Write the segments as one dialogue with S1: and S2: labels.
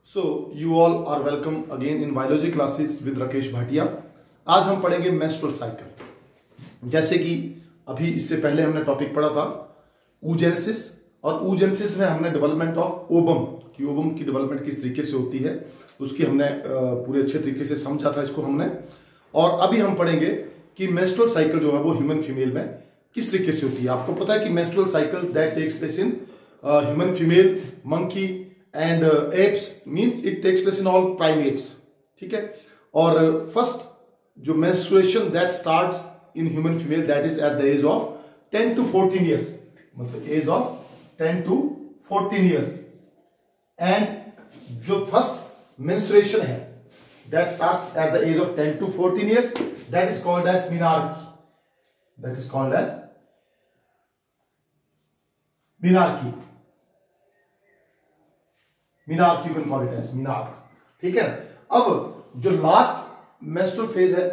S1: So, you all are welcome again in biology classes with Rakesh Bhatia. आज हम पढ़ेंगे menstrual cycle. जैसे कि अभी इससे पहले हमने टॉपिक पढ़ा था oogenesis, और oogenesis में हमने डेवलपमेंट ऑफ ओवम कि ओवम की डेवलपमेंट किस तरीके से होती है उसकी हमने पूरे अच्छे तरीके से समझा था इसको हमने। और अभी हम पढ़ेंगे कि मेंस्ट्रुअल साइकिल जो है वो ह्यूमन फीमेल में किस तरीके से होती है। आपको पता है कि menstrual cycle that takes place in human female, monkey and apes, means it takes place in all primates. ठीक है। और फर्स्ट जो menstruation that starts in human female that is at the age of 10 to 14 years, मतलब age of 10 to 14 years। And जो first menstruation है that starts at the age of 10 to 14 years, that is called as menarche. That is called as menarche. Menarche, you can call it as menarche. ठीक है। अब जो last menstrual phase है,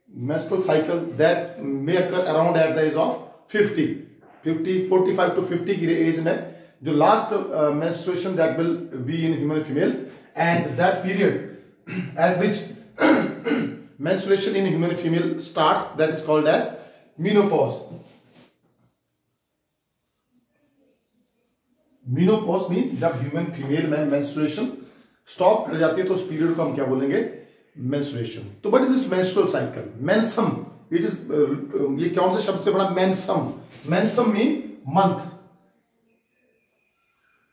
S1: menstrual cycle that may occur around at the age of 45 to 50 की age में जो last menstruation that will be in human female, and that period at which menstruation in human female starts that is called as menopause. Menopause mean जब human female में menstruation stop कर जाती है तो उस पीरियड को हम क्या बोलेंगे? मेंस्ट्रुएशन। तो what is this menstrual cycle? मेंसम, इट इज, ये कौन से शब्द से बना? मेंसम। मेंसम मीन मंथ।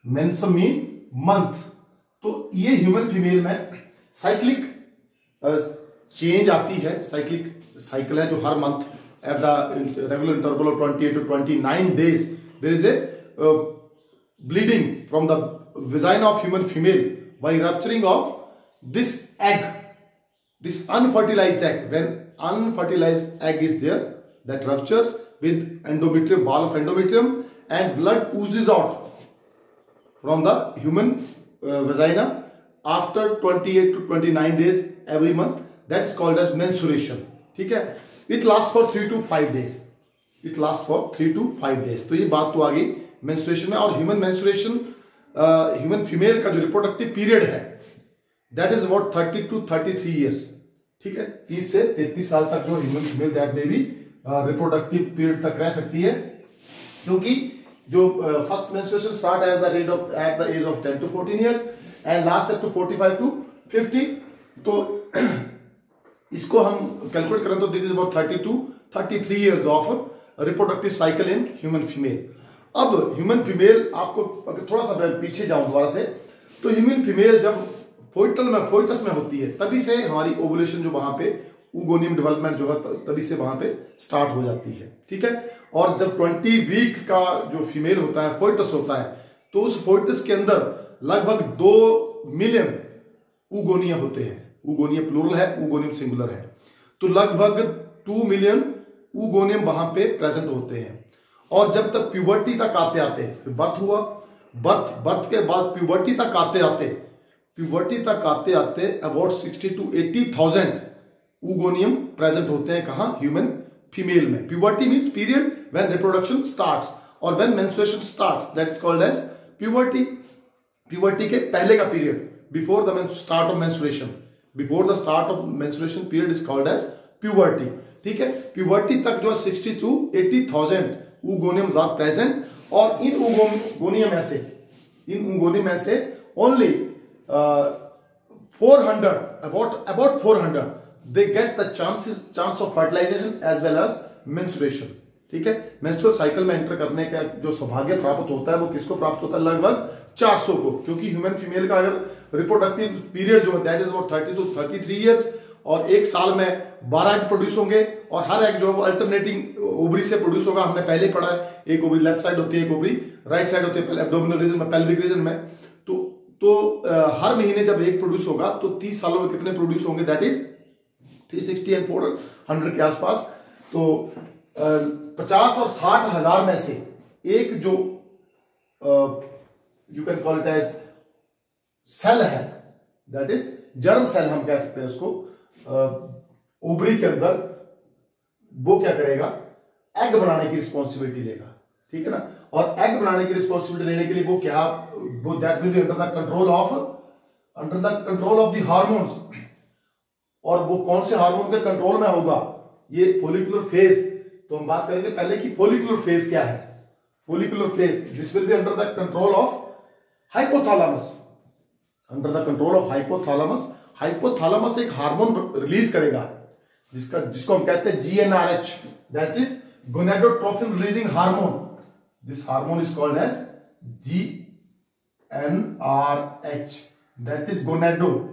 S1: मेंसम मीन मंथ। तो ये ह्यूमन फीमेल में साइक्लिक चेंज आती है, साइक्लिक साइकिल है जो हर month at the regular interval of 28 to 29 days there is a bleeding from the vagina of human female by rupturing of this egg, this unfertilized egg. When unfertilized egg is there, that ruptures with endometrium, ball of endometrium, and blood oozes out from the human vagina after 28 to 29 days every month. That's called as menstruation. ठीक है। It lasts for 3 to 5 days. It lasts for 3 to 5 days. तो ये बात तो आ गई menstruation में। और human menstruation, human female का जो रिप्रोडक्टिव पीरियड है that is about 30 to 33 years। ठीक है। 30 से 33 साल तक जो ह्यूमन फीमेल दैट में भी रिप्रोडक्टिव पीरियड तक रह सकती है, क्योंकि जो first menstruation start at the age of 10 to 14 years and last up to 45 to 50। तो इसको हम कैलकुलेट करें तो this is about 30 to 33 years of reproductive cycle in human female. अब ह्यूमन फीमेल, आपको अगर थोड़ा सा पीछे जाऊं दोबारा से, तो ह्यूमन फीमेल जब फोइटस में होती है तभी से हमारी ओवुलेशन जो वहां पे oogonim डेवलपमेंट जो है तभी से वहां पे स्टार्ट हो जाती है। ठीक है। और जब 20 वीक का जो फीमेल होता है, फोइटस होता है, तो उस फोइटस के अंदर लगभग 2 मिलियन oogonia होते हैं। oogonia प्लूरल है, oogonim सिंगुलर है। तो लगभग 2 मिलियन oogonim वहां पे प्रेजेंट होते हैं। और जब तक प्यूबर्टी तक आते आते, बर्थ हुआ, बर्थ के बाद प्यूबर्टी तक आते आते अबाउट 60 to 80,000 oogonim प्रेजेंट होते हैं। कहां? ह्यूमन फीमेल में। Puberty means period when reproduction starts, और when menstruation starts that is called as puberty. Puberty के पहले का period, before the start of menstruation, before the start of menstruation period is called as puberty. ठीक है। Puberty तक जो 60 to 80,000 oogonums are present, और इन oogonia में से only 400, about 400 they get the chance of fertilization as well as menstruation। ठीक है। Menstrual cycle में एंटर करने का जो सौभाग्य प्राप्त होता है वो किसको प्राप्त होता है? लगभग 400 को, क्योंकि ह्यूमन फीमेल का अगर रिप्रोडक्टिव पीरियड जो है that is about 30 to 33 years, और एक साल में 12 एग प्रोड्यूस होंगे, और हर एग जो है वो अल्टरनेटिंग ओवरी से प्रोड्यूस होगा। हमने पहले पढ़ा है, एक ओवरी लेफ्ट साइड होती है, एक ओवरी राइट साइड होती है, एब्डोमिनल रीजन में, पेल्विक रीजन में। तो हर महीने जब एक प्रोड्यूस होगा तो 30 सालों में कितने प्रोड्यूस होंगे? दैट इज 360 and 400 के आसपास। तो 50 और 60 हजार में से एक जो you can call it as cell है, दैट इज जर्म सेल हम कह सकते हैं उसको, ओवरी के अंदर, वो क्या करेगा? एग बनाने की रिस्पॉन्सिबिलिटी लेगा। ठीक है ना। और एग बनाने की रिस्पॉन्सिबिलिटी लेने के लिए वो क्या, वो that will be under the control of under the control of the hormones, और वो कौन से हार्मोन के कंट्रोल में होगा, ये फॉलिकुलर फेज। तो हम बात करेंगे पहले कि फॉलिकुलर फेज क्या है। Follicular phase this will be under the control of hypothalamus, under the control of hypothalamus. Hypothalamus एक हार्मोन रिलीज करेगा जिसको हम कहते हैं GnRH, that is gonadotrophin releasing hormone. This hormone is called as GnRH, that is gonadotrophin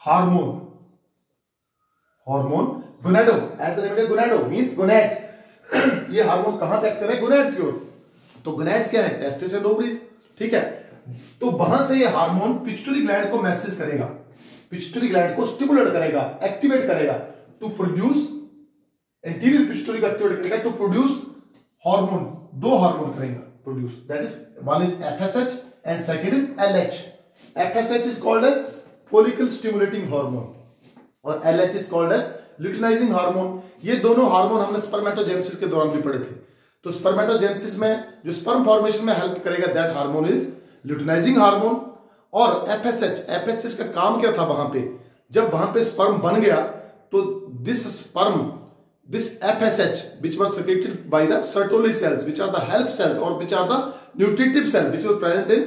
S1: hormone. Gonado as the gonado means gonads. ये hormone कहां पे act करे, गोनेड्स की ओर। तो गोनेड्स क्या है, टेस्टिस एंड ओवरीज, ठीक है। तो वहां से ये हार्मोन पिट्यूटरी ग्लैंड को मैसेज करेगा, पिट्यूटरी ग्लैंड को स्टिमुलेट करेगा, एक्टिवेट करेगा टू प्रोड्यूस, एंटीरियर पिट्यूटरी को एक्टिवेट करेगा टू प्रोड्यूस हार्मोन। दो हार्मोन करेगा produce, that is one is FSH and second is LH। FSH is called as follicle stimulating hormone और LH is called as luteinizing hormone. ये दोनों hormone हमने spermatogenesis के दौरान भी पढ़े थे। तो स्पर्मेटोजेनेसिस में जो स्पर्म फॉर्मेशन में हेल्प करेगा that hormone is luteinizing hormone. और FSH का काम क्या था वहां पे, जब वहां पे स्पर्म बन गया तो this FSH which was secreted by the Sertoli cells, which are the help cells or which are the nutritive cells which were present in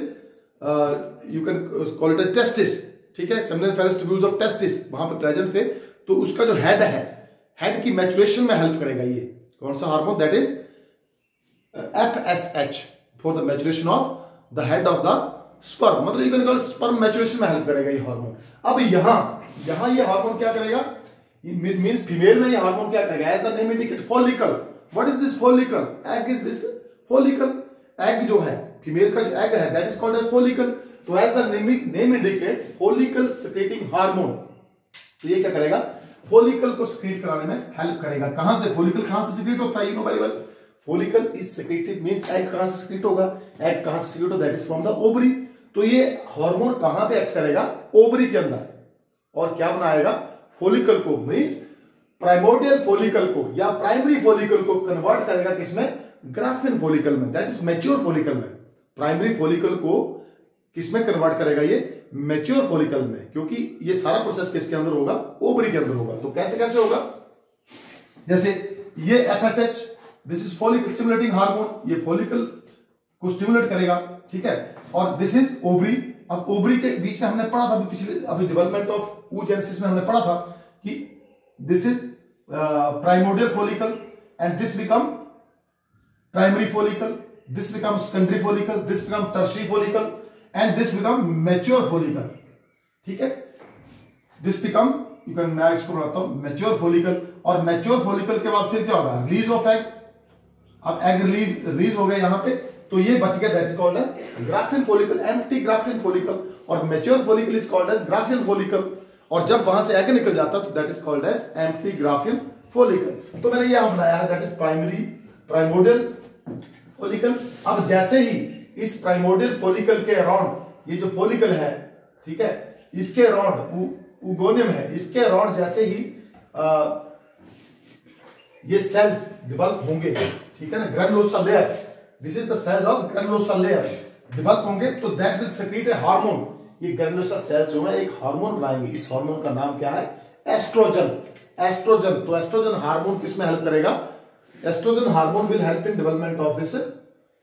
S1: you can call it a testis, ठीक है, seminal ferrous tubules of testis वहां पे present थे। तो उसका जो head की maturation में हेल्प करेगा ये कौन सा hormone, that is FSH for the maturation of the head of the sperm, मतलब you can call sperm maturation में हेल्प करेगा ये हार्मोन। अब यहां ये हार्मोन क्या करेगा, मींस फीमेल में ये हार्मोन क्या करेगा, as the name indicate follicle. What is this follicle, egg is this follicle. Egg जो है फीमेल का जो एग है that is called as follicle. तो as the name indicate follicle secreting hormone. तो ये क्या करेगा, फॉलिकल को सेक्रेट कराने में हेल्प करेगा। कहां से, फॉलिकल कहां से सेक्रेट होता है, you know very well. Follicle is secreted means egg कहां से सेक्रेट होगा, एग कहां से सेक्रेट होगा, that is from the ovary. तो ये हार्मोन कहां पे एक्ट करेगा, ओवरी के अंदर, और क्या बनाएगा, फॉलिकल को मींस प्राइमोर्डियल फॉलिकल को या प्राइमरी फॉलिकल को कन्वर्ट करेगा किसमें, ग्राफिन फॉलिकल में, दैट इज मैच्योर फॉलिकल में। प्राइमरी फॉलिकल को किसमें कन्वर्ट करेगा, ये मैच्योर फॉलिकल में, क्योंकि ये सारा प्रोसेस किसके अंदर होगा, ओवरी के अंदर होगा। तो कैसे होगा, जैसे ये FSH this is follicle stimulating hormone, ये फॉलिकल को स्टिमुलेट करेगा, ठीक है। और दिस इज ओवरी। अब ओवरी के बीच में हमने पढ़ा था अभी डेवलपमेंट ऑफ oogenesis में हमने पढ़ा था कि this is primordial follicle and this become primary follicle, this become secondary follicle, this become tertiary follicle and this become mature follicle, ठीक है। दिस बिकम यू कैन, मैं इसको बनाता हूं मैच्योर फॉलिकल। और मैच्योर फॉलिकल के बाद फिर क्या होगा, रिलीज ऑफ एग। अब एग रिलीज हो गया यहां पे, तो ये बच गया, that is called as Graafian follicle, empty graphene follicle. और mature follicle is called as Graafian follicle. और जब वहां से एग निकल जाता तो that is called as empty graphene follicle. तो मैंने यहां बनाया है दैट इज प्राइमोर्डियल फॉलिकल। अब जैसे ही इस प्राइमोर्डियल फॉलिकल के अराउंड, ये जो फॉलिकल है, ठीक है, इसके अराउंड उगोनियम है, इसके अराउंड जैसे ही ये सेल्स डेवलप होंगे, ठीक है ना, granulosa layer, this is the cells of granulosa layer develop होंगे, तो that will secrete a hormone. ये ग्रैनुलोसा सेल्स जो है एक हार्मोन बनाएंगे, इस हार्मोन का नाम क्या है, एस्ट्रोजन। एस्ट्रोजन, तो एस्ट्रोजन हार्मोन किसमें हेल्प करेगा, estrogen hormone will help in development of this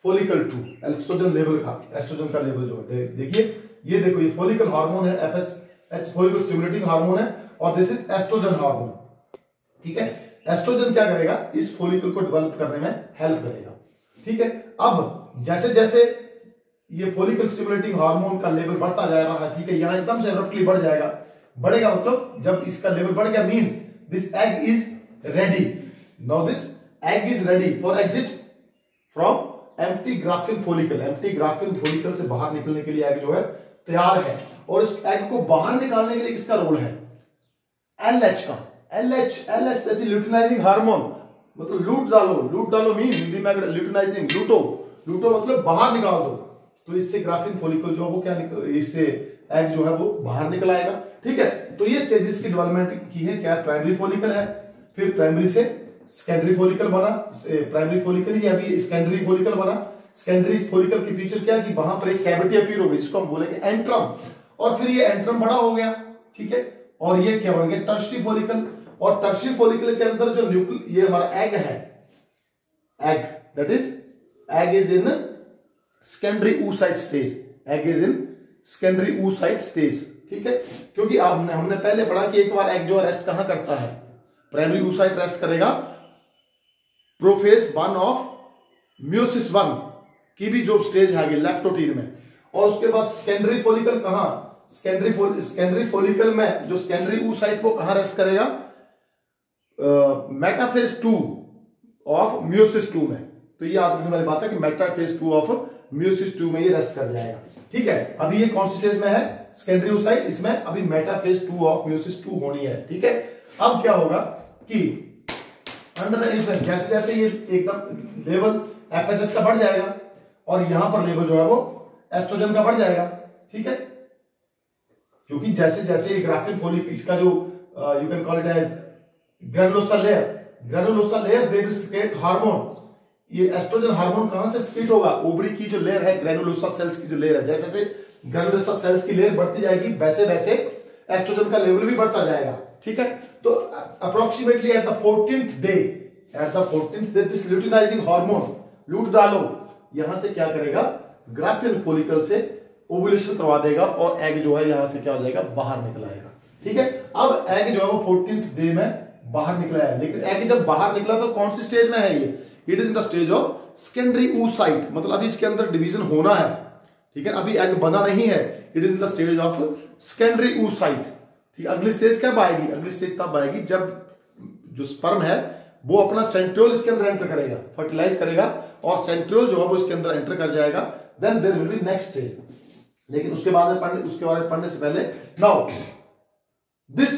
S1: follicle 2, estrogen level का, एस्ट्रोजन का लेवल जो है, देखिए ये देखो, ये फॉलिकल हार्मोन है, FSH फॉलिकल स्टिमुलेटिंग हार्मोन है, और दिस इज एस्ट्रोजन हार्मोन, ठीक है। एस्ट्रोजन क्या करेगा, इस फॉलिकल को डेवलप करने में हेल्प करेगा, ठीक है। अब जैसे जैसे ये फॉलिकल स्टिमुलेटिंग हार्मोन का लेवल बढ़ता जा रहा है, ठीक है, यहां एकदम से एब्रप्टली बढ़ जाएगा, बढ़ेगा मतलब जब इसका लेवल बढ़ गया means this egg is ready, now this egg is ready for exit from empty graphene follicle. Empty graphene follicle से बाहर निकलने के लिए एग जो है तैयार है, और इस एग को बाहर निकालने के लिए किसका रोल है, LH का। LH that is luteinizing hormone, मतलब लूट डालो मीन हिंदी में ल्यूटिनाइजिंग, लूटो मतलब बाहर निकाल दो। तो इससे ग्राफिन फॉलिकल जो है वो क्या इससे एग जो है वो बाहर निकल आएगा, ठीक है। तो ये स्टेजेस की डेवलपमेंट की है, क्या प्राइमरी फॉलिकल है, फिर प्राइमरी से सेकेंडरी फॉलिकल बना, प्राइमरी फॉलिकल ही अभी सेकेंडरी फॉलिकल बना, सेकेंडरी फॉलिकल की फीचर क्या है कि वहां पर एक कैविटी अपीयर होगी जिसको हम बोलेंगे एंट्रम, और फिर ये एंट्रम बड़ा हो गया, ठीक है, और ये क्या बन गया टर्शियरी फॉलिकल, और टर्शियरी फॉलिकल के अंदर जो न्यूक्लियस, ये हमारा एग है, egg that is egg is in secondary oocyte stage, egg is in secondary oocyte stage, ठीक है, क्योंकि हमने पहले पढ़ा कि एक बार एग जो रेस्ट कहां करता है, प्राइमरी oocyte रेस्ट करेगा प्रोफेज 1 ऑफ म्योसिस 1 की भी जो स्टेज है लैक्टोटीन में, और उसके बाद सेकेंडरी फॉलिकल कहां, सेकेंडरी फॉलिकल में जो सेकेंडरी oocyte को कहां रेस्ट करेगा, मेटाफेज 2 ऑफ म्योसिस 2 में। तो ये याद रखने वाली बात है कि मेटाफेज 2 ऑफ म्योसिस 2 में ये रेस्ट कर जाएगा, ठीक है। अभी ये कौन सी स्टेज में है, सेकेंडरी oocyte, इसमें अभी मेटाफेज 2 ऑफ म्योसिस 2 होनी है, ठीक है। अब क्या होगा कि अंडर द इन्फ्लुएंस जैसे जैसे ये एकदम लेवल एफएसएस का बढ़ जाएगा और यहां पर लेवल जो है वो एस्ट्रोजन का बढ़ जाएगा, ठीक है, क्योंकि जैसे जैसे ये ग्राफिन फॉलिक इसका जो you can call it as granulosa layer they will secrete hormone, ये एस्ट्रोजन हार्मोन कहां से सिक्रेट होगा, ओवरी की जो लेयर है, ग्रैनुलोसा सेल्स की जो लेयर है, जैसे जैसे ग्रैनुलोसा सेल्स की लेयर बढ़ती जाएगी वैसे वैसे एस्ट्रोजन का लेवल भी बढ़ता जाएगा, ठीक है। तो approximately eight the 14th day this luteinizing hormone, लूट डालो, यहां से क्या करेगा, ग्राफिन फॉलिकल से ओवुलेशन करवा देगा और एग जो है यहां से क्या हो जाएगा, बाहर निकल आएगा, ठीक है। अब एग जो है वो 14th डे में बाहर निकला है, लेकिन एग जब बाहर निकला तो कौन सी स्टेज में है ये, it is in the stage of secondary oocyte, मतलब अभी इसके अंदर डिवीजन होना है, ठीक है, अभी एग बना नहीं है, it is in the stage of secondary oocyte, ठीक। अगली स्टेज कब आएगी, अगली स्टेज तब आएगी जब जो स्पर्म है वो अपना सेंट्रियोल इसके अंदर एंटर करेगा, फर्टिलाइज करेगा, और सेंट्रियोल जो है वो इसके अंदर एंटर कर जाएगा, then there will be next stage. लेकिन उसके बाद में पढ़ने, उसके बारे में पढ़ने से पहले now this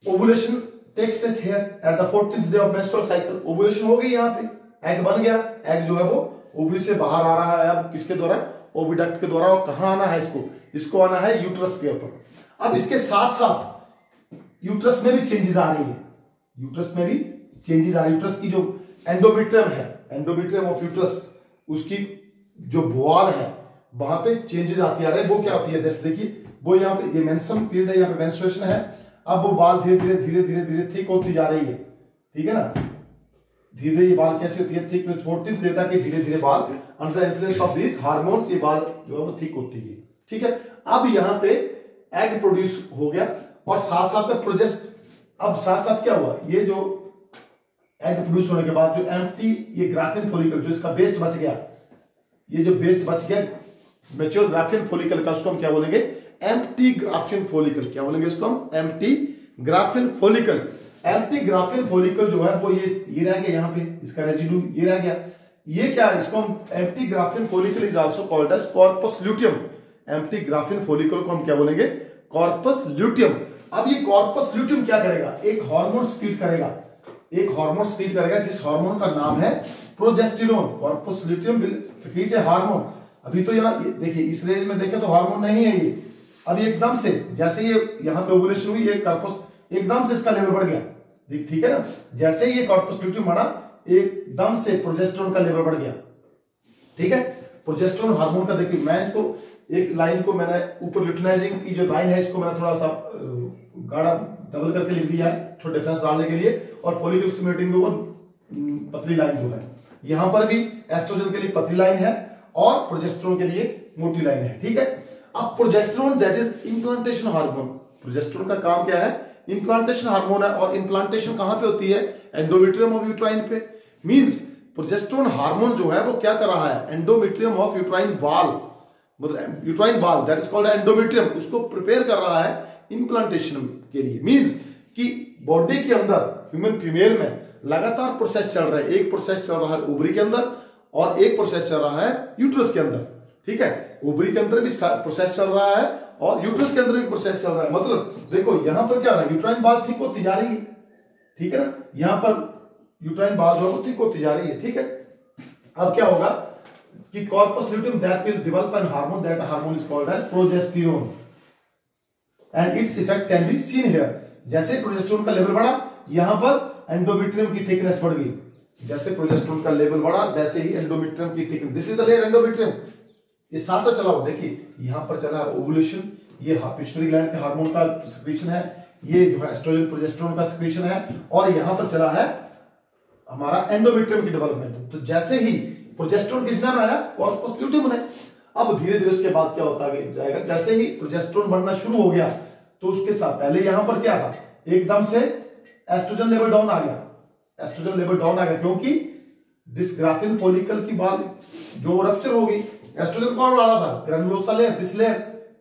S1: ovulation takes place here at the 14th day of menstrual cycle, ovulation हो गई, यहां पे एग बन गया, एग जो है वो ओवरी से बाहर आ रहा है, अब किसके द्वारा, ओविडक्ट के द्वारा, और कहां आना है इसको आना है यूट्रस के ऊपर। अब इसके साथ साथ यूट्रस में भी चेंजेस आ रही है, यूट्रस में भी चेंजेस आ रही है, यूट्रस की जो एंडोमेट्रियम है, एंडोमेट्रियम ऑफ यूट्रस, उसकी जो वॉल है वहां पे चेंजेस आती आ रहे हैं, वो क्या होती है, जैसे देखिए वो यहाँ पे ये मेंस्ट्रुअल पीरियड है, यहाँ पे मेंस्ट्रुएशन है, अब वो बाल धीरे धीरे धीरे धीरे धीरे थिक होती जा रही है, ठीक है ना, धीरे धीरे ये बाल कैसे होती है, थिक, 14th डे तक धीरे धीरे बाल under the influence of this hormones ये बाल जो है वो थिक होती है, ठीक है। अब यहाँ पे एग प्रोड्यूस हो गया और साथ साथ में प्रोजेस्ट, अब साथ साथ क्या हुआ, ये जो एग प्रोड्यूस होने के बाद जो एम्प्टी ये ग्राफिन फॉलिकल जो इसका बेस्ट बच गया, ये जो बेस्ट बच गया मैच्योर ग्राफिन फॉलिकल का, उसको हम क्या बोलेंगे, एम्प्टी ग्राफिन फॉलिकल, क्या बोलेंगे इसको हम, empty graphene follicle. Empty graphene follicle जो है वो ये रह गया, यहाँ पे इसका रेजिड्यू ये रह गया, ये क्या है, इसको हम empty graphene follicle is also called as corpus luteum, empty graphene follicle को हम क्या बोलेंगे, कॉर्पस ल्यूटियम। अब ये कॉर्पस ल्यूटियम क्या करेगा, एक हार्मोन स्क्रीट करेगा, एक हार्मोन स्क्रीट करेगा जिस हार्मोन का नाम है progesterone, corpus luteum will स्क्रीट A hormone. अभी तो यहाँ देखिए इस रेंज में देखें तो हार्मोन नहीं है ये, अभी एकदम से जैसे ये यहाँ पे ओवुलेशन हुई, ये कॉर्पस एकदम से इसका लेवल बढ़ गया, ठीक है ना, जैसे ये कॉर्पस ल्यूटियम बढ़ा एकदम से प्रोजेस्टेरोन का लेवल बढ़ गया, ठीक है। प्रोजेस्टेरोन हार्मोन का देखिए, मैं इनको एक लाइन को मैंने ऊपर ल्यूटिनाइजिंग की जो लाइन है इसको मैंने थोड़ा सा गाढ़ा डबल करके लिख दिया है थोड़ा डिफरेंस डालने के लिए, और फॉलिकल स्टिमुलेटिंग वो पतली लाइन जो है, यहां पर भी एस्ट्रोजन के लिए पतली लाइन है और प्रोजेस्टेरोन के लिए मोटी लाइन है, ठीक है। अब progesterone that is implantation hormone, progesterone का काम क्या है, इंप्लांटेशन हार्मोन है, और इंप्लांटेशन कहां पे होती है, एंडोमेट्रियम ऑफ यूट्राइन पे, मींस प्रोजेस्टेरोन हार्मोन जो है वो क्या कर रहा है, एंडोमेट्रियम ऑफ यूट्राइन वॉल, मतलब uterine wall that is called endometrium, उसको प्रिपेयर कर रहा है इंप्लांटेशन के लिए। मींस कि बॉडी के अंदर ह्यूमन फीमेल में लगातार प्रोसेस चल रहा है, एक प्रोसेस चल रहा है ओवरी के अंदर और एक प्रोसेस चल रहा है यूट्रस के अंदर, ठीक है। ओवरी के अंदर भी प्रोसेस चल रहा है और यूट्रस के अंदर भी प्रोसेस चल रहा है, मतलब देखो यहां पर क्या हो रहा है, यूट्राइन बाल थिक होती जा रही है, ठीक है ना, यहां पर यूट्राइन बाल जो है थिक होती जा रही है, ठीक है। अब क्या होगा कि corpus luteum that will develop an hormone, that hormone is called as progesterone and its effect can be seen here. जैसे प्रोजेस्टेरोन का लेवल बढ़ा, यहां पर एंडोमेट्रियम की थिकनेस बढ़ गई, जैसे प्रोजेस्टेरोन का लेवल बढ़ा वैसे ही एंडोमेट्रियम की thickness, this is the layer endometrium, ये साथ साथ चला हुआ। देखिए यहां पर चला ओवुलेशन, ये पिट्यूटरी ग्लैंड के हार्मोन का सिक्रीशन है, ये जो है एस्ट्रोजन प्रोजेस्टेरोन का सिक्रीशन है, और यहां पर चला है हमारा एंडोमेट्रियम की डेवलपमेंट। तो जैसे ही प्रोजेस्टेरोन किसने बनाया, कॉर्पस ल्यूटियम ने। अब धीरे धीरे उसके बाद क्या होता जाएगा, जैसे ही प्रोजेस्टेरोन बनना शुरू हो गया तो उसके साथ पहले यहां पर क्या था, एकदम से एस्ट्रोजन लेवल डाउन आ गया, एस्ट्रोजन लेवल डाउन आ गया, क्योंकि दिस ग्राफिन फॉलिकल की बाल जो रप्चर होगी, एस्ट्रोजन कौन बना रहा था, granulosa layer,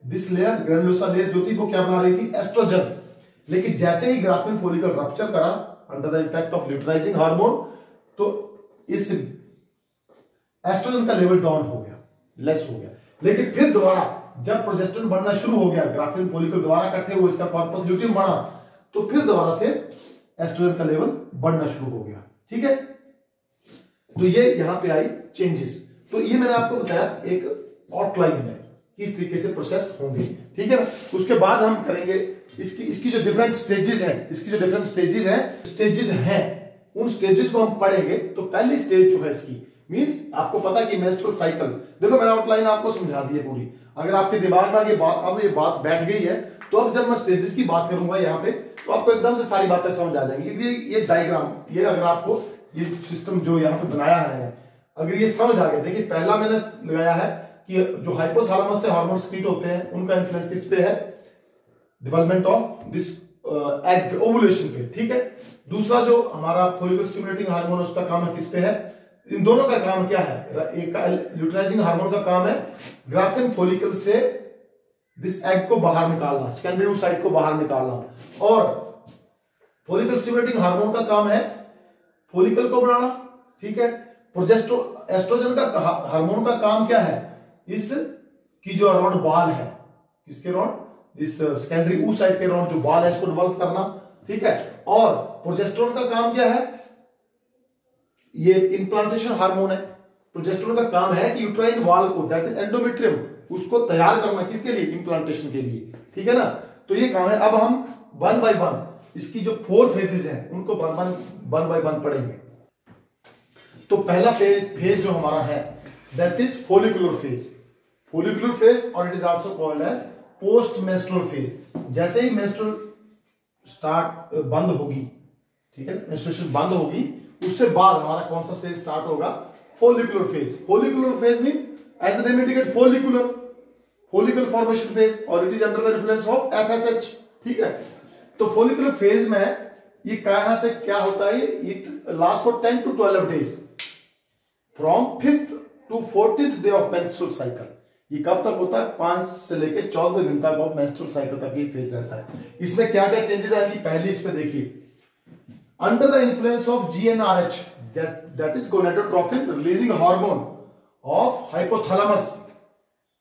S1: this layer granulosa layer जो थी वो क्या बना रही थी, एस्ट्रोजन। लेकिन जैसे ही ग्राफिन फॉलिकल रप्चर करा under the impact of luteinizing hormone, तो इस एस्ट्रोजन का लेवल डाउन हो गया, लेस हो गया। लेकिन फिर दोबारा जब प्रोजेस्टेरोन बनना शुरू हो गया, ग्राफिन फॉलिकल दोबारा इकट्ठे हुए, इसका कॉर्पस ल्यूटियम बना, तो फिर दोबारा से एस्ट्रोजन का लेवल बढ़ना शुरू हो गया। ठीक है, तो ये यहां पे आई चेंजेस। तो ये मैंने आपको बताया एक आउटलाइन में किस तरीके से प्रोसेस होंगे। ठीक है ना, उसके बाद हम करेंगे इसकी जो डिफरेंट स्टेजेस हैं, इसकी जो डिफरेंट स्टेजेस हैं उन स्टेजेस को हम पढ़ेंगे। तो पहली स्टेज जो है इसकी मींस आपको पता है कि मेंस्ट्रुअल साइकिल, देखो मैंने आउटलाइन आपको समझा दी है पूरी। अगर आपके दिमाग में ये बात बैठ गई है, तो अब जब मैं स्टेजेस की बात करूंगा यहाँ पे, तो आपको एकदम से सारी बातें समझ आ जाएंगी। ये डायग्राम, ये अगर आपको ये सिस्टम जो यहाँ पे बनाया है, अगर ये समझ आ गया, देखिए पहला मैंने लगाया है कि जो हाइपोथैलेमस से हार्मोन सीक्रेट होते हैं उनका इन्फ्लुएंस किस पे है, डेवलपमेंट ऑफ दिस एग पे, ओवुलेशन पे। ठीक है, दूसरा जो हमारा फॉलिकल स्टिमुलेटिंग हार्मोन उसका काम है किस पे है, इन दोनों का काम क्या है, एक का ल्यूटिनाइजिंग हार्मोन का काम है ग्राफिन फॉलिकल से दिस एग को बाहर निकालना, सेकेंडरी oocyte को बाहर निकालना, और फॉलिकल स्टिमुलेटिंग हार्मोन का काम है फॉलिकल को बढ़ाना। ठीक है, एस्ट्रोजन का हार्मोन का काम क्या है, इस की जो अराउंड बाल है, किसके अराउंड, इस सेकेंडरी oocyte के अराउंड जो बाल है इसको डेवलप करना। ठीक है, और प्रोजेस्टेरोन का काम क्या है, ये इंप्लांटेशन हार्मोन है। प्रोजेस्टेरोन का काम है कि यूट्राइन वॉल को, दैट इज एंडोमेट्रियम, उसको तैयार करना, किसके लिए, इंप्लांटेशन के लिए। ठीक है ना, तो ये काम है। अब हम वन बाय वन इसकी जो 4 फेजेस हैं उनको वन बाय वन पढ़ेंगे। तो पहला फेज जो हमारा है दैट इज फॉलिकुलर फेज, और it is also called as post menstrual phase. जैसे ही मेंस्ट्रुअल स्टार्ट बंद होगी, ठीक है, मेंस्ट्रुएशन बंद होगी, उससे बाद हमारा कौन सा फेज स्टार्ट होगा, follicular phase mean as the name indicate follicle formation phase, और it is under the influence of FSH। ठीक है, तो फॉलिकुलर फेज में ये कहां से क्या होता है, it last for 10 to 12 days from 5th to 14th day of menstrual cycle. ये कब तक होता है, 5 से लेकर 14वें दिन तक ऑफ मेंस्ट्रुअल साइकिल तक ये फेज रहता है। इसमें क्या क्या चेंजेस आएंगी, पहली इस पे देखिए, under the influence of GnRH, that is gonadotrophin releasing hormone of hypothalamus,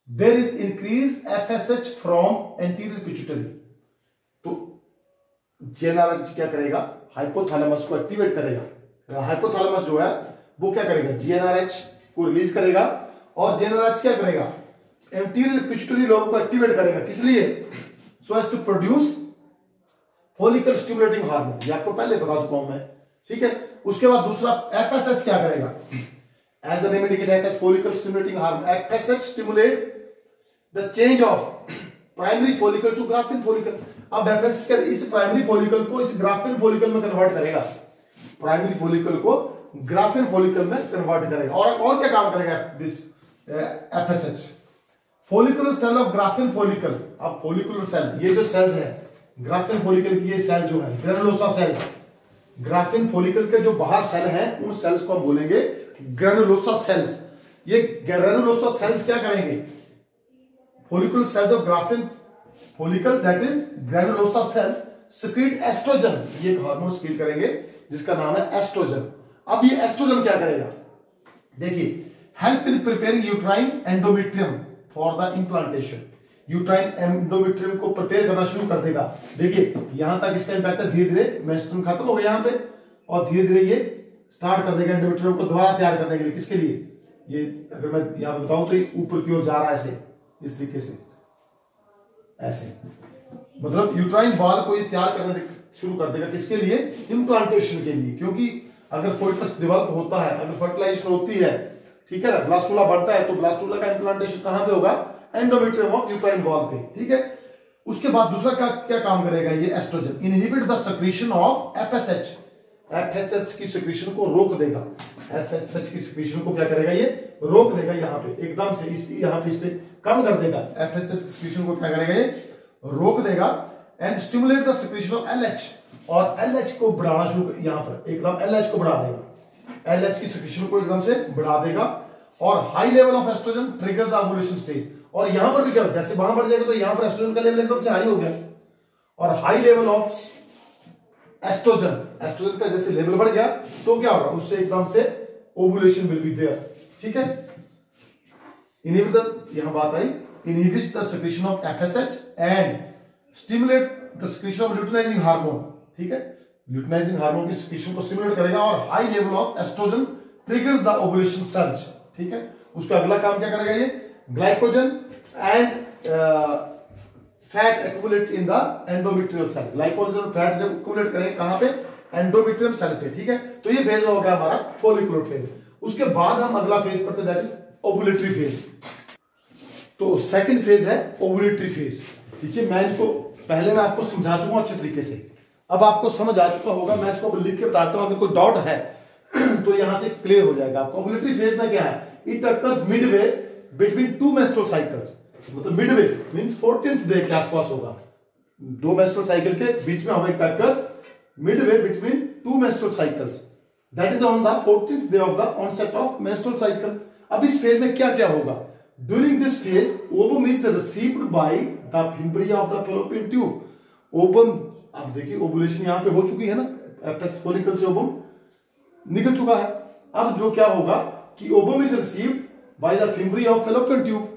S1: there is increased FSH from anterior pituitary। तो GnRH क्या करेगा, हाइपोथैलेमस को एक्टिवेट करेगा। हाइपोथैलेमस जो है वो क्या करेगा, GnRH को रिलीज करेगा, और GnRH क्या करेगा, एंटीरियर पिट्यूटरी लोब को एक्टिवेट करेगा। किस लिए, so as to produce follicle stimulating hormone, ये आपको पहले बता चुका हूं मैं। ठीक है, उसके बाद दूसरा FSH क्या करेगा, as the name indicate FSH follicle stimulating hormone, FSH stimulate the change of primary follicle to graafian follicle. अब FSH इस प्राइमरी फॉलिकल को इस ग्राफिन फॉलिकल में कन्वर्ट करेगा, प्राइमरी फॉलिकल को ग्राफिन फॉलिकल में कन्वर्ट करेगा। और क्या काम करेगा this FSH, follicular cell of graafian follicle. अब फॉलिकुलर सेल, ये जो सेल्स है ग्राफिन फॉलिकल की, ये सेल जो है ग्रेनुलोसा सेल, ग्राफिन फॉलिकल के जो बाहर सेल हैं उन सेल्स को हम बोलेंगे ग्रेनुलोसा सेल्स। ये ग्रेनुलोसा सेल्स क्या करेंगे, follicular cells of graafian follicle that is granulosa cells secrete estrogen, ये एक हार्मोन सिक्रीट करेंगे जिसका नाम है एस्ट्रोजन। अब ये एस्ट्रोजन क्या करेगा, देखिए, help in preparing uterine endometrium for the implantation. Uterine endometrium को प्रिपेयर करना शुरू कर देगा। देखिए यहां तक इसका इंपैक्ट है, धीरे धीरे मेंस्ट्रुअम खत्म हो गया यहां पे, और धीरे धीरे ये स्टार्ट कर देगा एंडोमेट्रियम को दोबारा तैयार करने के लिए। किसके लिए, ये अगर मैं यहां पे बताऊं तो ये ऊपर की ओर जा रहा है ऐसे, इस तरीके से, ऐसे, मतलब यूट्राइन वॉल को ये तैयार करने शुरू कर देगा। किसके लिए, इंप्लांटेशन के लिए, क्योंकि अगर फोइटस डेवलप होता है, अगर फर्टिलाइजेशन होती है, ठीक है ना, ब्लास्टुला बढ़ता है, तो ब्लास्टुला का इम्प्लांटेशन कहां पे होगा? एंडोमेट्रियम ऑफ यूट्राइन वॉल पे, ठीक है। उसके बाद दूसरा क्या क्या काम करेगा ये estrogen? Inhibit the secretion of FSH, FSH की सेक्रीशन को रोक देगा। एफएसएच की सेक्रीशन को क्या करेगा? ये रोक देगा, यहाँ पे एकदम से इस यहाँ पे इस पे कम कर देगा। एफएसएच की सेक्रीशन को क्या करेगा? ये रोक देगा। And stimulate the secretion of LH, और एलएच को बढ़ाना शुरू, यहाँ पर एकदम एलएच को बढ़ा देगा, एलएच की सेक्रीशन को एकदम से बढ़ा देगा। और high level of estrogen triggers the ovulation stage, और यहां पर भी क्या, जैसे वहां बढ़ जाएगा तो यहां पर एस्ट्रोजन का लेवल एकदम से हाई हो गया, और high level of estrogen, estrogen का जैसे लेवल बढ़ गया तो क्या होगा? उससे एकदम से ओव्यूलेशन विल बी देयर, ठीक है। इनहिबिट द, यहां बात आई, inhibits the secretion of FSH and stimulate the secretion of luteinizing hormone, ठीक है। ल्यूटिनाइजिंग हार्मोन की सेक्रीशन को स्टिमुलेट करेगा, और high level of estrogen triggers the ovulation surge, ठीक है। उसका अगला काम क्या करेगा? ये glycogen and fat accumulate in the endometrial cell, glycogen और फैट एक्युमुलेट करेंगे कहां पे? एंडोमेट्रियम सेल पे, ठीक है। तो ये फेज हो गया हमारा फॉलिकुलर फेज। उसके बाद हम अगला फेज पढ़ते हैं, दैट इज ओवुलेटरी फेज। तो सेकंड फेज है ओवुलेटरी फेज। देखिए मैं इसको पहले मैं आपको समझा चुका हूं अच्छे तरीके से, अब आपको समझ आ चुका होगा। मैं इसको लिख के बताता हूं, अगर कोई डाउट है तो यहां से क्लियर हो जाएगा आपको। ओवुलेटरी फेज में क्या है? It occurs midway between two menstrual cycles, मतलब मिडवे मींस 14th डे के आसपास होगा, दो मेंस्ट्रुअल साइकिल के बीच में होगा। It occurs midway between two menstrual cycles, that is on the 14th day of the onset of menstrual cycle. अब इस फेज में क्या क्या होगा? During this phase ovum is received by the fimbria of the fallopian tube. Ovum, अब देखिए ovulation यहां पे हो चुकी है ना, एपेक्स फॉलिकल से ओवम निकल चुका है। अब जो क्या होगा कि ovum is received by the fimbria of fallopian tube,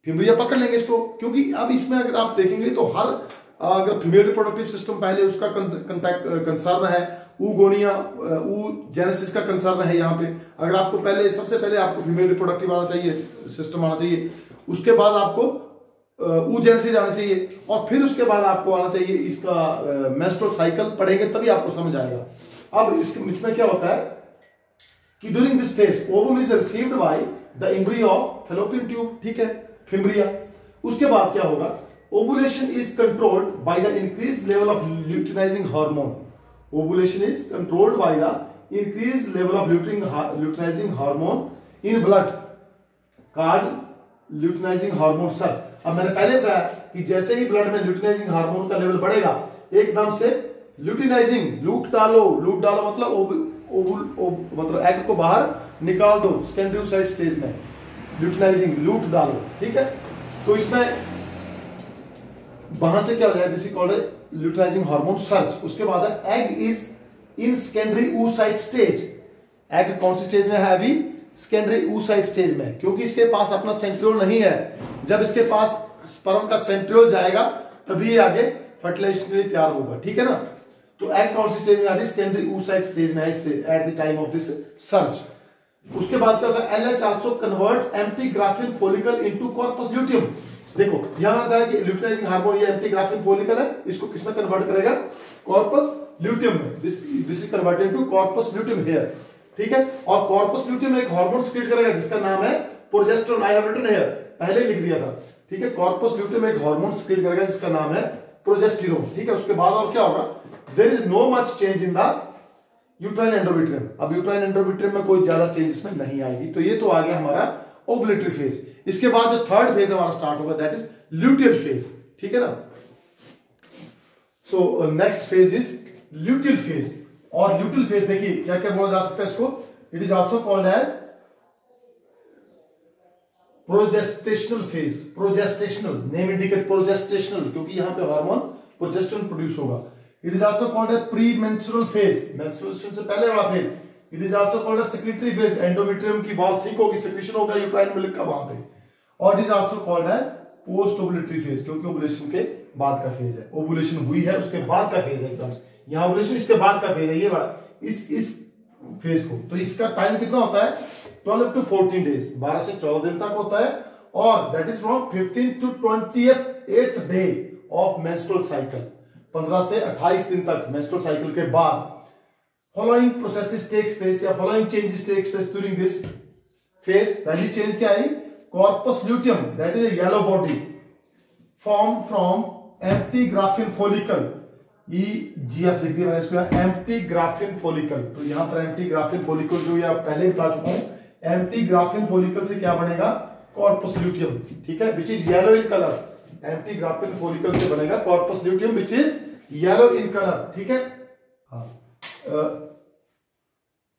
S1: fimbria पकड़ लेंगे इसको, क्योंकि अब इसमें अगर आप देखेंगे तो हर अगर फीमेल रिप्रोडक्टिव सिस्टम पहले उसका कंसर्न है, ऊगोनिया जेनेसिस का कंसर्न है यहाँ पे। अगर आपको पहले सबसे पहले आपको फीमेल रिप्रोडक्टिव आना चाहिए, सिस्टम आना चाहिए, उसके बाद आपको ऊजेनेसिस आना चाहिए, और फिर उसके बाद आपको आना चाहिए इसका मेंस्ट्रुअल साइकिल। पढ़ेंगे तभी आपको समझ आएगा। अब इसमें क्या होता है कि during this phase ovum is received by the embryo of fallopian tube, ठीक है, फिम्ब्रिया। उसके बाद क्या होगा? Ovulation is controlled by the increase level of luteinizing hormone, ovulation is controlled by the increase level of luteinizing hormone in blood called luteinizing hormone surge. अब मैंने पहले बताया कि जैसे ही ब्लड में ल्यूटिनाइजिंग हार्मोन का लेवल बढ़ेगा, एकदम से ल्यूटिनाइजिंग, लूट डालो मतलब मतलब एग को बाहर निकाल दो सेकेंडरी oocyte स्टेज में, ल्यूटिनाइजिंग लूट डालो, ठीक है। तो इसमें वहां से क्या हो जाएगा? This is called luteinizing hormone surge. उसके बाद है egg is in secondary oocyte stage. Egg कौन सी स्टेज में है अभी? सेकेंडरी oocyte स्टेज में, क्योंकि इसके पास अपना सेंट्रियोल नहीं है। जब इसके पास स्पर्म का सेंट्रियोल जाएगा तभी ये आगे फर्टिलाइजेशन के लिए तैयार होगा, ठीक है ना। तो एग कौन सी स्टेज में अभी? सेकेंडरी oocyte स्टेज में है at the time of this surge. उसके बाद क्या होता है? LH also converts empty graphene follicle into corpus luteum. देखो यहां बताया कि ल्यूटिनाइजिंग हार्मोन ये एम्प्टी ग्राफिन फॉलिकल है, इसको किसमें कन्वर्ट करेगा? कॉर्पस ल्यूटियम में। This is converted into corpus luteum here, ठीक है। और कॉर्पस ल्यूटियम एक हार्मोन सीक्रेट करेगा जिसका नाम है progesterone. I have written here, पहले लिख दिया था, ठीक है। कॉर्पस ल्यूटियम एक हार्मोन सीक्रेट करेगा जिसका नाम है प्रोजेस्टेरोन, ठीक है। उसके बाद और क्या होगा? There is no much change in the uterine endometrium. अब यूट्राइन एंडोमेट्रियम में कोई ज्यादा चेंज इसमें नहीं आएगी। तो ये तो आ गया हमारा ओवुलेटरी फेज। इसके बाद जो थर्ड फेज हमारा स्टार्ट होगा दैट इज ल्यूटियल फेज, ठीक है ना। So next phase is luteal phase. और ल्यूटियल फेज देखिए क्या क्या बोला जा सकता है इसको? It is also called as progestational phase. Progestational name indicate progestational, क्योंकि यहां पे हार्मोन प्रोजेस्टेरोन प्रोड्यूस होगा। It is also called as pre menstrual phase, menstruation से पहले वाला phase. It is also called as secretary phase, endometrium की wall ठीक होगी, सेक्रेशन होगा यूट्राइन मिल्क का वहां पे। और it is also called as post ovulatory phase, क्योंकि ओवुलेशन के बाद का फेज है। ओवुलेशन हुई है उसके बाद का फेज है एकदम। यहां ओवुलेशन इसके बाद का फेज है, ये बड़ा इस फेज को। तो इसका टाइम कितना होता है? 12 to 14 डेज, 12 से 14 दिन तक होता है। और that is from 15 to 28th day of menstrual cycle, 15 से 28 दिन तक मेंस्ट्रुअल साइकिल के बाद। फॉलोइंग प्रोसेसेस टेक्स प्लेस या following changes takes place during this phase. पहली चेंज क्या आई, corpus luteum that is a yellow body form from empty graphene follicle, EGF लिख दिया मैंने इसको, एम्प्टी ग्राफिन फॉलिकल। तो यहां पर एम्प्टी ग्राफिन फॉलिकल जो ये पहले बता चुका हूं, एम्प्टी ग्राफिन फॉलिकल से क्या बनेगा, कॉर्पस ल्यूटियम, ठीक है, which is yellow in colour. Empty graphene follicle से बनेगा corpus luteum which is yellow in colour, ठीक है।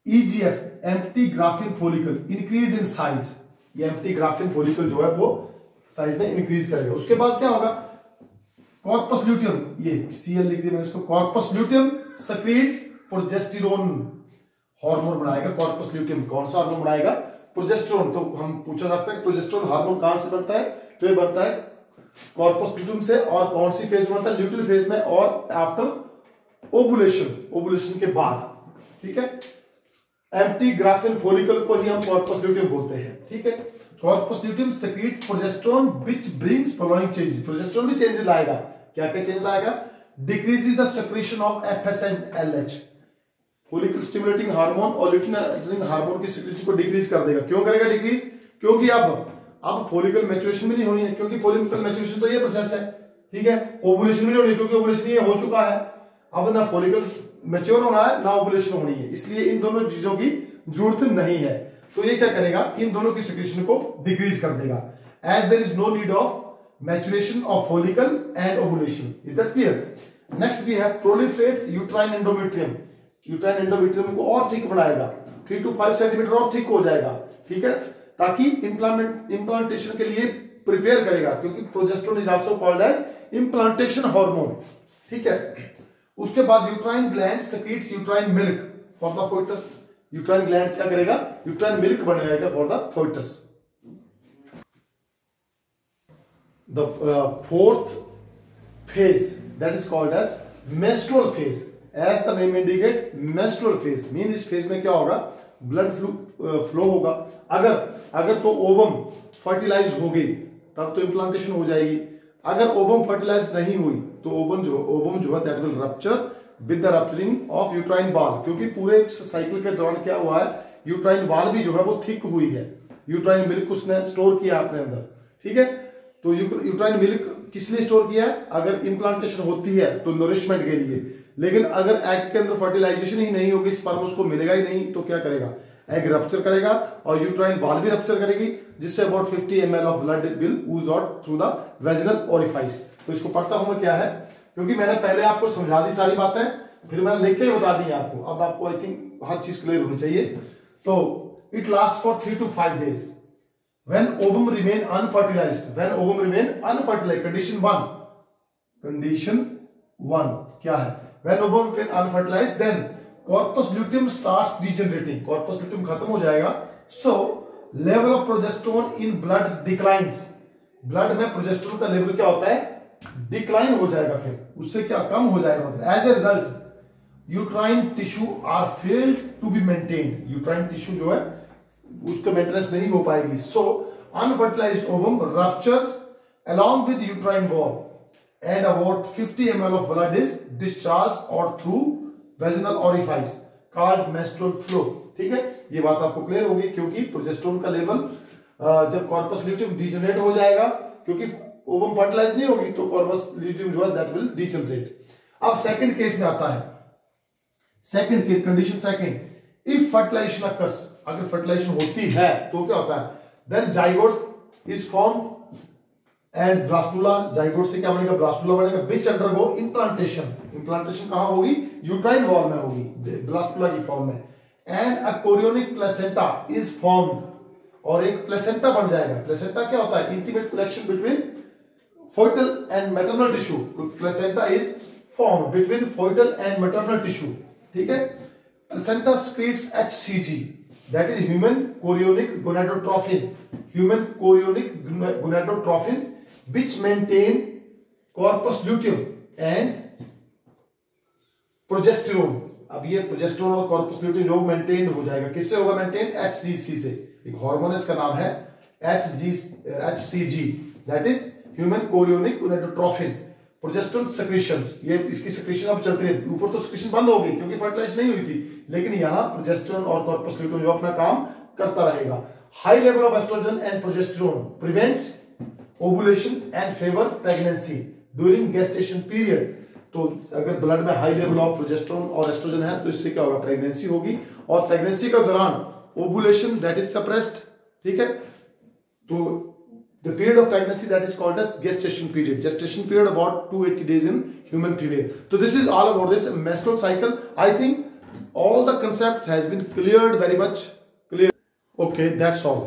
S1: EGF empty graphene follicle increase in size, ये एम्प्टी ग्राफिन फॉलिकल जो है वो साइज में इंक्रीज करेगा। उसके बाद क्या होगा, कॉर्पस ल्यूटियम, ये Cl लिख दिया मैंने इसको, corpus luteum secretes progesterone hormone बनाएगा। कॉर्पस ल्यूटियम कौन सा हार्मोन बनाएगा, प्रोजेस्टेरोन। तो हम पूछा जाता है प्रोजेस्टेरोन हार्मोन कहां से बनता है, तो ये बनता है कॉर्पस ल्यूटियम से। और कौन सी फेज में बनता है, ल्यूटियल फेज में और आफ्टर ओवुलेशन, ओवुलेशन के बाद, ठीक है। एम्प्टी ग्राफिन फॉलिकल को ही हम कॉर्पस ल्यूटियम बोलते हैं, ठीक है। Corpus luteum secretes progesterone which brings following changes, progesterone भी चेंजेस लाएगा। क्या क्या चेंज लाएगा, decreases the secretion of FS and LH, follicle stimulating hormone और ल्यूटिनाइजिंग हार्मोन की सिक्रेशन को डिक्रीज कर देगा। क्यों करेगा डिक्रीज, क्योंकि अब फॉलिकल मैच्योरेशन भी नहीं होनी है, क्योंकि फॉलिकल मैच्योरेशन तो ये प्रोसेस है, ठीक है। ओवुलेशन भी नहीं होनी क्योंकि ओवुलेशन ये हो चुका है, अब ना फॉलिकल मैच्योर होना है ना ओवुलेशन होनी है, इसलिए इन दोनों चीजों की जरूरत नहीं है। तो ये क्या करेगा, इन दोनों की सिक्रेशन को डिक्रीज कर देगा। As there is no need of maturation of follicle and ovulation, is that clear. Next we have proliferates uterine endometrium, uterine endometrium को और थिक बनाएगा, 3 to 5 सेंटीमीटर और थिक हो जाएगा, ठीक है, ताकि इम्प्लांटेशन के लिए प्रिपेयर करेगा, क्योंकि progesterone is also called as implantation hormone, ठीक है। उसके बाद uterine gland secretes uterine milk for the foetus, uterine gland क्या करेगा, यूट्राइन मिल्क बनाएगा for the foetus. The fourth phase that is called as menstrual phase, as the name indicate menstrual phase mean इस phase में क्या होगा, blood flow होगा। अगर तो ओवम फर्टिलाइज हो गई तब तो इम्प्लांटेशन हो जाएगी, अगर ओवम फर्टिलाइज नहीं हुई तो ओवम जो है that will rupture with the rupturing of uterine wall, क्योंकि पूरे साइकिल के दौरान क्या हुआ है, यूट्राइन वॉल भी जो है वो थिक हुई है, यूट्राइन मिल्क उसने स्टोर किया अपने अंदर, ठीक है। तो यूट्राइन मिल्क किस लिए स्टोर किया है, अगर इम्प्लांटेशन होती है तो नरिशमेंट के लिए, लेकिन अगर एग के अंदर फर्टिलाइजेशन ही नहीं होगी, स्पर्म उसको मिलेगा ही नहीं, तो क्या करेगा, एग रप्चर करेगा और यूट्राइन वॉल भी रप्चर करेगी, जिससे about 50 ml of blood will Uz out through the vaginal orifice. तो इसको पढ़ता हूं मैं क्या है, क्योंकि मैंने पहले आपको समझा दी सारी बातें, फिर मैंने लिख के ही बता दी आपको, अब आपको आई थिंक हर चीज क्लियर होनी चाहिए। तो it last for 3 to 5 days when ovum remain unfertilized, when ovum remain unfertilized, condition 1 क्या है, when ovum remain unfertilized then corpus luteum starts degenerating, corpus luteum खत्म हो जाएगा, so level of progesterone in blood declines, blood में progesterone का level क्या होता है, डिक्लाइन हो जाएगा, फिर उससे क्या कम हो जाएगा, मतलब as a result uterine tissue are failed to be maintained, uterine tissue जो है उसका मेंटेनेंस नहीं हो पाएगी, so unfertilized ovum ruptures along with uterine wall and about 50 ml of blood is discharged out through vaginal orifice called menstrual flow, ठीक है। ये बात आपको क्लियर होगी, क्योंकि प्रोजेस्टेरोन का लेवल जब कॉर्पस ल्यूटियम डिजेनरेट हो जाएगा, क्योंकि ओवम फर्टिलाइज नहीं होगी तो कॉर्पस ल्यूटियम जो है दैट विल डिजेनरेट। अब सेकंड केस में आता है, second case condition second, if fertilization occurs, अगर फर्टिलाइजेशन होती है तो क्या होता है, then zygote is form and blastula, zygote से क्या बनेगा, ब्लास्टुला बनेगा, विच अंडरगो इम्प्लांटेशन, इम्प्लांटेशन कहां होगी, यूट्राइन वॉल में होगी, ब्लास्टुला की फॉर्म में, and a chorionic placenta is formed, और एक प्लेसेंटा बन जाएगा। प्लेसेंटा क्या होता है, intimate connection between foetal and maternal tissue, placenta is form between foetal and maternal tissue, ठीक है। Placenta secretes HCG, that is human chorionic gonadotrophin, human chorionic gonadotrophin which maintain corpus luteum and progesterone। अब ये progesterone और corpus luteum जो maintain हो जाएगा, किससे होगा मेंटेन, HCG से, एक हार्मोन इसका नाम है HCG, that is human chorionic gonadotrophin. Progesterone secretions, ये इसकी सेक्रेशन अब चलती है, ऊपर तो सेक्रेशन बंद हो गई क्योंकि फर्टिलाइज नहीं हुई थी, लेकिन यहाँ प्रोजेस्टेरोन और कॉर्पस ल्यूटियम जो अपना काम करता रहेगा। High level of oestrogen and progesterone prevents ovulation and favours pregnancy during gestation period. तो अगर ब्लड में हाई लेवल ऑफ प्रोजेस्टेरोन और एस्ट्रोजन है तो इससे क्या होगा, प्रेगनेंसी होगी, और प्रेगनेंसी के दौरान ओवुलेशन दैट इज सप्रेस्ड, ठीक है। तो the period of pregnancy that is called as gestation period about 280 days in human female. So this is all about this menstrual cycle. I think all the concepts has been cleared, very much clear. Okay, that's all.